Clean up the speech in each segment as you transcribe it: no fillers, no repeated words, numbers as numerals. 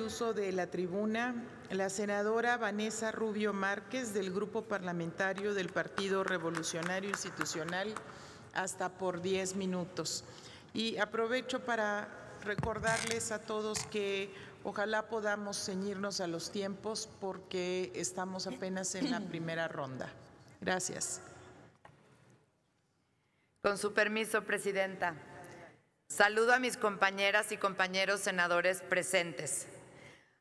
el uso de la tribuna la senadora Vanessa Rubio Márquez, del Grupo Parlamentario del Partido Revolucionario Institucional, hasta por 10 minutos. Y aprovecho para recordarles a todos que ojalá podamos ceñirnos a los tiempos porque estamos apenas en la primera ronda. Gracias. Con su permiso, Presidenta. Saludo a mis compañeras y compañeros senadores presentes.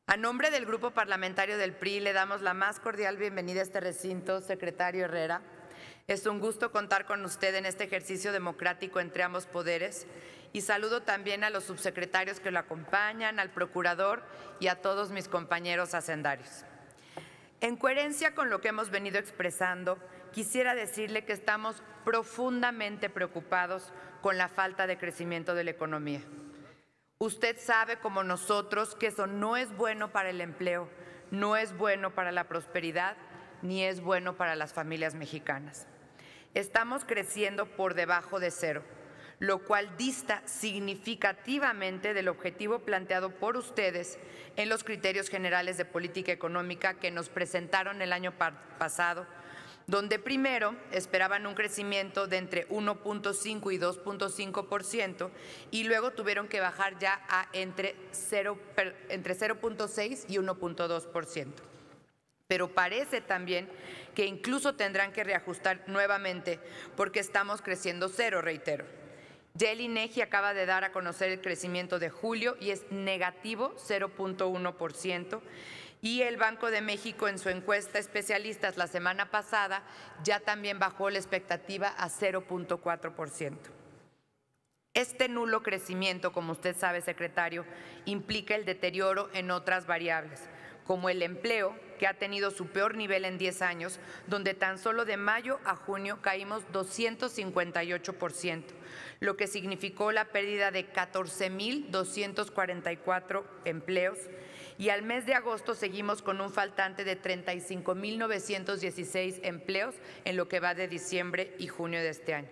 A nombre del Grupo Parlamentario del PRI le damos la más cordial bienvenida a este recinto, secretario Herrera. Es un gusto contar con usted en este ejercicio democrático entre ambos poderes y saludo también a los subsecretarios que lo acompañan, al procurador y a todos mis compañeros hacendarios. En coherencia con lo que hemos venido expresando, quisiera decirle que estamos profundamente preocupados con la falta de crecimiento de la economía. Usted sabe, como nosotros, que eso no es bueno para el empleo, no es bueno para la prosperidad, ni es bueno para las familias mexicanas. Estamos creciendo por debajo de cero, lo cual dista significativamente del objetivo planteado por ustedes en los criterios generales de política económica que nos presentaron el año pasado, donde primero esperaban un crecimiento de entre 1.5 y 2.5% y luego tuvieron que bajar ya a entre 0.6 y 1.2%. Pero parece también que incluso tendrán que reajustar nuevamente porque estamos creciendo cero, reitero. Ya el INEGI acaba de dar a conocer el crecimiento de julio y es negativo 0.1%. Y el Banco de México en su encuesta especialistas la semana pasada ya también bajó la expectativa a 0.4%. Este nulo crecimiento, como usted sabe, secretario, implica el deterioro en otras variables, como el empleo, que ha tenido su peor nivel en 10 años, donde tan solo de mayo a junio caímos 258%, lo que significó la pérdida de 14,244 empleos, y al mes de agosto seguimos con un faltante de 35,916 empleos en lo que va de diciembre y junio de este año.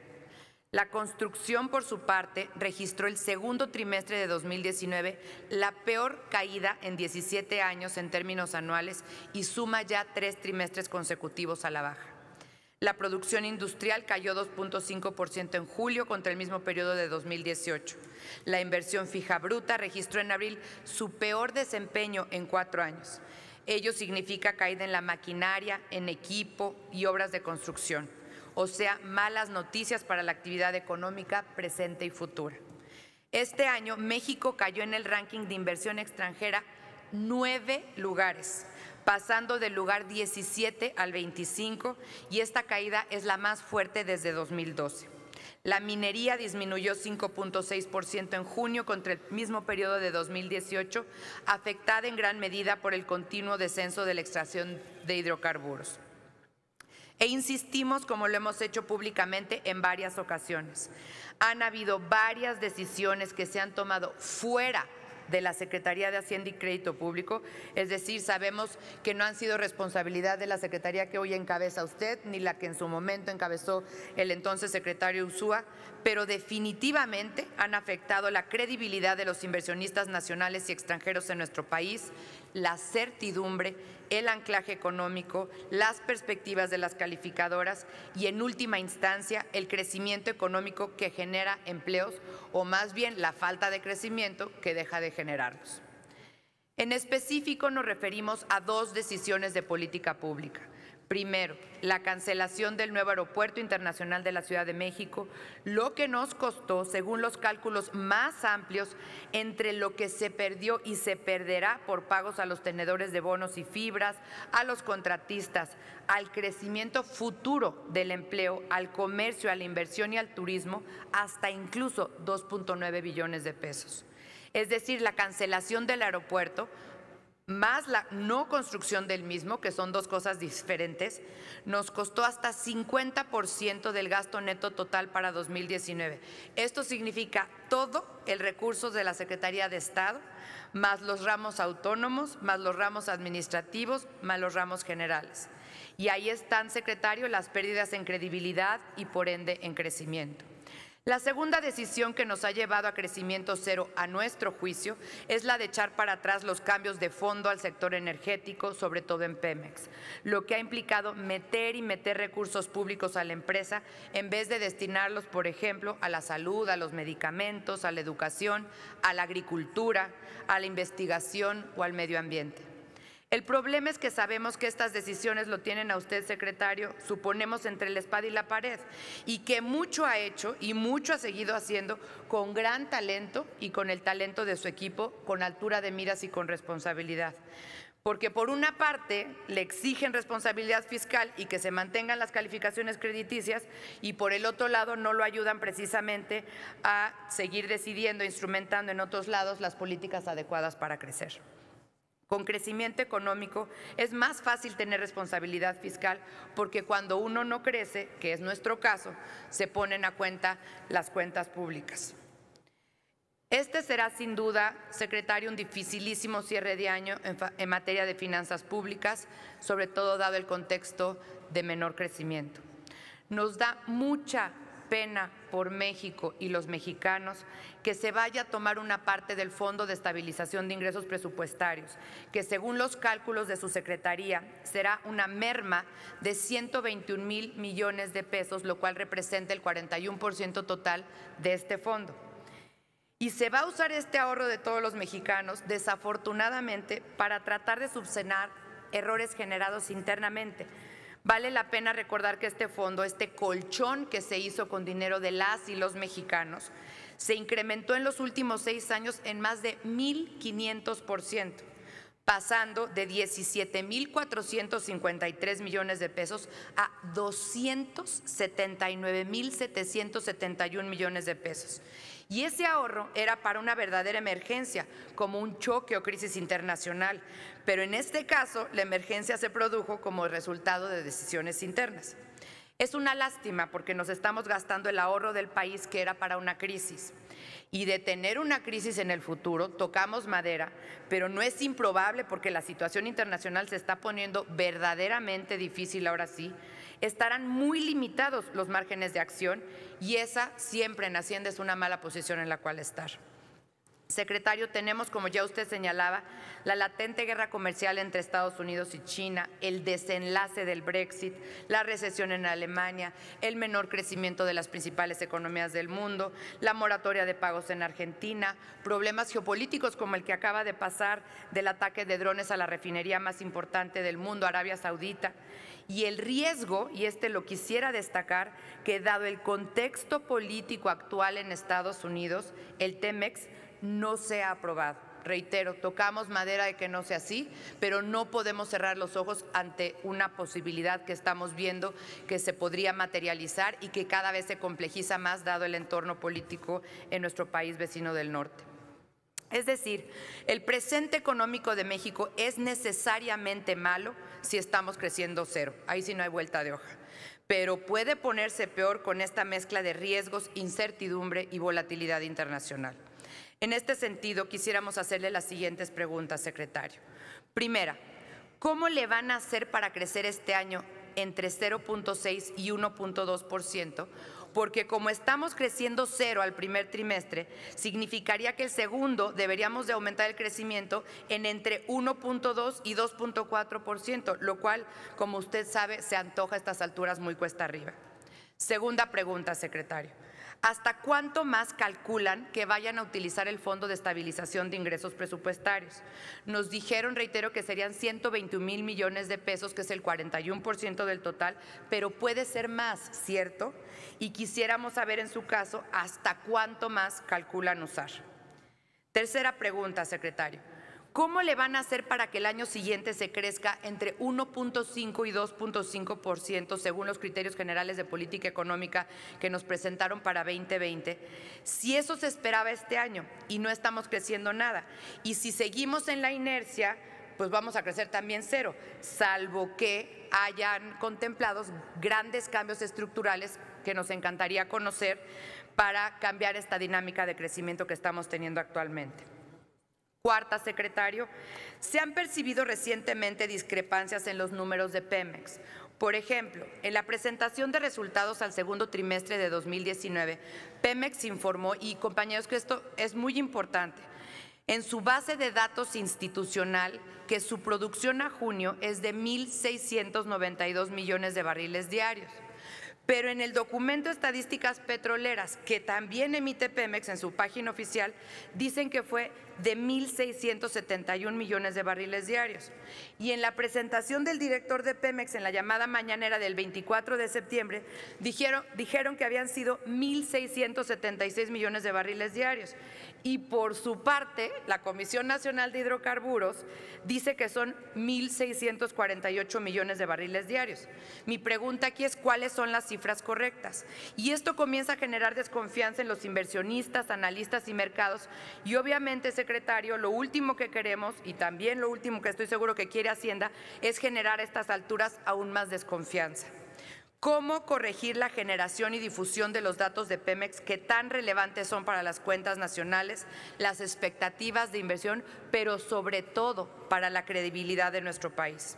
La construcción, por su parte, registró el segundo trimestre de 2019 la peor caída en 17 años en términos anuales y suma ya 3 trimestres consecutivos a la baja. La producción industrial cayó 2.5% en julio contra el mismo periodo de 2018. La inversión fija bruta registró en abril su peor desempeño en 4 años. Ello significa caída en la maquinaria, en equipo y obras de construcción. O sea, malas noticias para la actividad económica presente y futura. Este año, México cayó en el ranking de inversión extranjera 9 lugares, pasando del lugar 17 al 25, y esta caída es la más fuerte desde 2012. La minería disminuyó 5.6% en junio contra el mismo periodo de 2018, afectada en gran medida por el continuo descenso de la extracción de hidrocarburos. E insistimos, como lo hemos hecho públicamente en varias ocasiones. Han habido varias decisiones que se han tomado fuera de la Secretaría de Hacienda y Crédito Público, es decir, sabemos que no han sido responsabilidad de la Secretaría que hoy encabeza usted, ni la que en su momento encabezó el entonces secretario Ursúa, pero definitivamente han afectado la credibilidad de los inversionistas nacionales y extranjeros en nuestro país, la certidumbre, el anclaje económico, las perspectivas de las calificadoras y, en última instancia, el crecimiento económico que genera empleos, o más bien la falta de crecimiento que deja de generarlos. En específico, nos referimos a 2 decisiones de política pública. Primero, la cancelación del nuevo Aeropuerto Internacional de la Ciudad de México, lo que nos costó, según los cálculos más amplios, entre lo que se perdió y se perderá por pagos a los tenedores de bonos y fibras, a los contratistas, al crecimiento futuro del empleo, al comercio, a la inversión y al turismo, hasta incluso 2.9 billones de pesos. Es decir, la cancelación del aeropuerto más la no construcción del mismo, que son 2 cosas diferentes, nos costó hasta 50% del gasto neto total para 2019. Esto significa todo el recurso de la Secretaría de Estado, más los ramos autónomos, más los ramos administrativos, más los ramos generales. Y ahí están, secretario, las pérdidas en credibilidad y por ende en crecimiento. La segunda decisión que nos ha llevado a crecimiento cero, a nuestro juicio, es la de echar para atrás los cambios de fondo al sector energético, sobre todo en Pemex, lo que ha implicado meter recursos públicos a la empresa en vez de destinarlos, por ejemplo, a la salud, a los medicamentos, a la educación, a la agricultura, a la investigación o al medio ambiente. El problema es que sabemos que estas decisiones lo tienen a usted, secretario, suponemos entre la espada y la pared, y que mucho ha hecho y mucho ha seguido haciendo con gran talento y con el talento de su equipo, con altura de miras y con responsabilidad. Porque por una parte le exigen responsabilidad fiscal y que se mantengan las calificaciones crediticias y por el otro lado no lo ayudan precisamente a seguir decidiendo, instrumentando en otros lados las políticas adecuadas para crecer. Con crecimiento económico es más fácil tener responsabilidad fiscal porque cuando uno no crece, que es nuestro caso, se ponen a cuenta las cuentas públicas. Este será sin duda, secretario, un dificilísimo cierre de año en materia de finanzas públicas, sobre todo dado el contexto de menor crecimiento. Nos da mucha pena por México y los mexicanos que se vaya a tomar una parte del Fondo de Estabilización de Ingresos Presupuestarios, que según los cálculos de su secretaría será una merma de 121,000 millones de pesos, lo cual representa el 41% total de este fondo. Y se va a usar este ahorro de todos los mexicanos, desafortunadamente, para tratar de subsanar errores generados internamente. Vale la pena recordar que este fondo, este colchón que se hizo con dinero de las y los mexicanos, se incrementó en los últimos 6 años en más de 1,500%, pasando de 17,453 millones de pesos a 279,771 millones de pesos. Y ese ahorro era para una verdadera emergencia, como un choque o crisis internacional, pero en este caso la emergencia se produjo como resultado de decisiones internas. Es una lástima porque nos estamos gastando el ahorro del país que era para una crisis. Y de tener una crisis en el futuro, tocamos madera, pero no es improbable porque la situación internacional se está poniendo verdaderamente difícil ahora sí, estarán muy limitados los márgenes de acción y esa siempre en Hacienda es una mala posición en la cual estar. Secretario, tenemos, como ya usted señalaba, la latente guerra comercial entre Estados Unidos y China, el desenlace del Brexit, la recesión en Alemania, el menor crecimiento de las principales economías del mundo, la moratoria de pagos en Argentina, problemas geopolíticos como el que acaba de pasar del ataque de drones a la refinería más importante del mundo, Arabia Saudita, y el riesgo, y este lo quisiera destacar, que dado el contexto político actual en Estados Unidos, el TEMEC no sea aprobado. Reitero, tocamos madera de que no sea así, pero no podemos cerrar los ojos ante una posibilidad que estamos viendo que se podría materializar y que cada vez se complejiza más dado el entorno político en nuestro país vecino del norte. Es decir, el presente económico de México es necesariamente malo si estamos creciendo cero. Ahí sí no hay vuelta de hoja. Pero puede ponerse peor con esta mezcla de riesgos, incertidumbre y volatilidad internacional. En este sentido, quisiéramos hacerle las siguientes preguntas, secretario. Primera, ¿cómo le van a hacer para crecer este año entre 0,6 y 1,2%? Porque como estamos creciendo cero al primer trimestre, significaría que el segundo deberíamos de aumentar el crecimiento en entre 1,2 y 2,4%, lo cual, como usted sabe, se antoja a estas alturas muy cuesta arriba. Segunda pregunta, secretario. ¿Hasta cuánto más calculan que vayan a utilizar el Fondo de Estabilización de Ingresos Presupuestarios? Nos dijeron, reitero, que serían 121,000 millones de pesos, que es el 41% del total, pero puede ser más, ¿cierto? Y quisiéramos saber en su caso hasta cuánto más calculan usar. Tercera pregunta, secretario. ¿Cómo le van a hacer para que el año siguiente se crezca entre 1,5 y 2,5% según los criterios generales de política económica que nos presentaron para 2020? Si eso se esperaba este año y no estamos creciendo nada. Y si seguimos en la inercia, pues vamos a crecer también cero, salvo que hayan contemplados grandes cambios estructurales que nos encantaría conocer para cambiar esta dinámica de crecimiento que estamos teniendo actualmente. Cuarta, secretario, se han percibido recientemente discrepancias en los números de Pemex. Por ejemplo, en la presentación de resultados al segundo trimestre de 2019, Pemex informó, y compañeros, que esto es muy importante, en su base de datos institucional, que su producción a junio es de 1.692 millones de barriles diarios. Pero en el documento Estadísticas Petroleras, que también emite Pemex en su página oficial, dicen que fue de 1.671 millones de barriles diarios. Y en la presentación del director de Pemex en la llamada mañanera del 24 de septiembre, dijeron que habían sido 1.676 millones de barriles diarios. Y por su parte, la Comisión Nacional de Hidrocarburos dice que son 1.648 millones de barriles diarios. Mi pregunta aquí es cuáles son las cifras correctas. Y esto comienza a generar desconfianza en los inversionistas, analistas y mercados. Y obviamente, secretario, lo último que queremos, y también lo último que estoy seguro que quiere Hacienda, es generar a estas alturas aún más desconfianza. ¿Cómo corregir la generación y difusión de los datos de Pemex, que tan relevantes son para las cuentas nacionales, las expectativas de inversión, pero sobre todo para la credibilidad de nuestro país?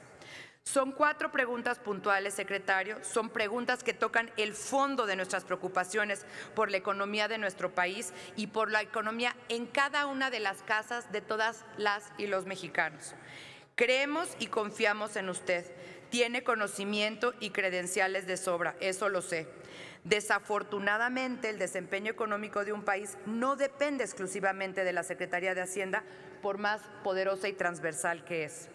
Son 4 preguntas puntuales, secretario, son preguntas que tocan el fondo de nuestras preocupaciones por la economía de nuestro país y por la economía en cada una de las casas de todas las y los mexicanos. Creemos y confiamos en usted. Tiene conocimiento y credenciales de sobra, eso lo sé. Desafortunadamente, el desempeño económico de un país no depende exclusivamente de la Secretaría de Hacienda, por más poderosa y transversal que es.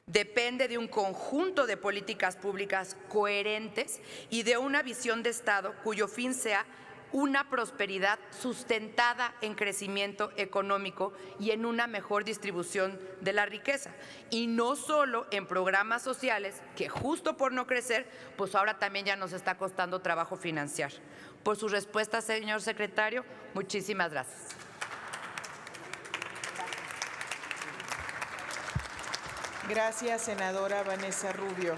Depende de un conjunto de políticas públicas coherentes y de una visión de Estado cuyo fin sea una prosperidad sustentada en crecimiento económico y en una mejor distribución de la riqueza, y no solo en programas sociales que, justo por no crecer, pues ahora también ya nos está costando trabajo financiar. Por su respuesta, señor secretario, muchísimas gracias. Gracias, senadora Vanessa Rubio.